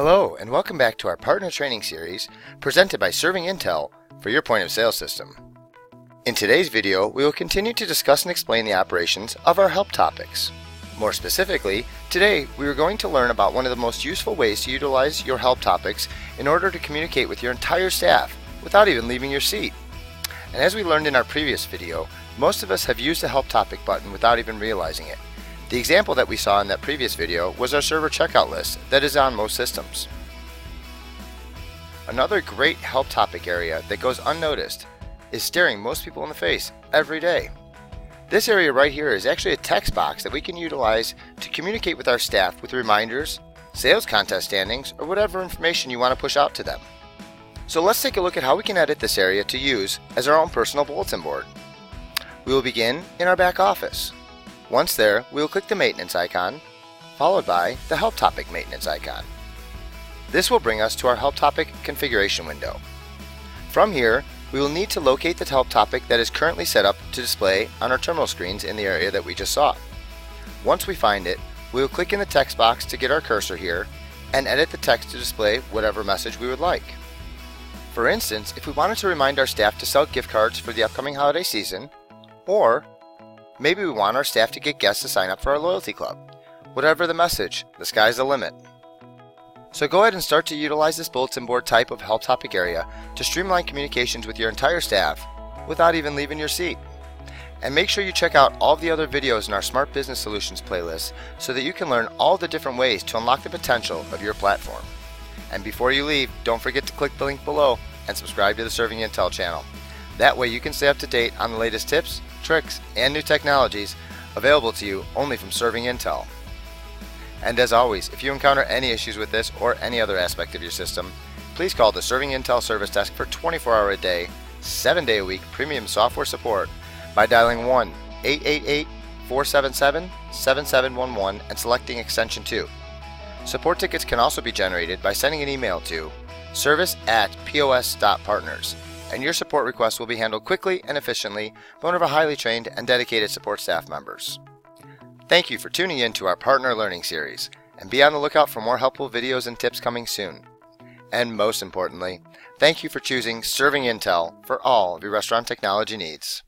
Hello, and welcome back to our partner training series presented by ServingIntel for your point of sale system. In today's video, we will continue to discuss and explain the operations of our help topics. More specifically, today we are going to learn about one of the most useful ways to utilize your help topics in order to communicate with your entire staff without even leaving your seat. And as we learned in our previous video, most of us have used the help topic button without even realizing it. The example that we saw in that previous video was our server checkout list that is on most systems. Another great help topic area that goes unnoticed is staring most people in the face every day. This area right here is actually a text box that we can utilize to communicate with our staff with reminders, sales contest standings, or whatever information you want to push out to them. So let's take a look at how we can edit this area to use as our own personal bulletin board. We will begin in our back office. Once there, we will click the maintenance icon, followed by the help topic maintenance icon. This will bring us to our help topic configuration window. From here, we will need to locate the help topic that is currently set up to display on our terminal screens in the area that we just saw. Once we find it, we will click in the text box to get our cursor here and edit the text to display whatever message we would like. For instance, if we wanted to remind our staff to sell gift cards for the upcoming holiday season, or maybe we want our staff to get guests to sign up for our loyalty club. Whatever the message, the sky's the limit. So go ahead and start to utilize this bulletin board type of help topic area to streamline communications with your entire staff without even leaving your seat. And make sure you check out all of the other videos in our Smart Business Solutions playlist so that you can learn all the different ways to unlock the potential of your platform. And before you leave, don't forget to click the link below and subscribe to the ServingIntel channel. That way you can stay up to date on the latest tips, tricks, and new technologies available to you only from ServingIntel. And as always, if you encounter any issues with this or any other aspect of your system, please call the ServingIntel service desk for 24-hour a day, 7-day a week premium software support by dialing 1-888-477-7711 and selecting extension 2. Support tickets can also be generated by sending an email to service@pos.partners. And your support requests will be handled quickly and efficiently by one of our highly trained and dedicated support staff members. Thank you for tuning in to our Partner Learning Series, and be on the lookout for more helpful videos and tips coming soon. And most importantly, thank you for choosing ServingIntel for all of your restaurant technology needs.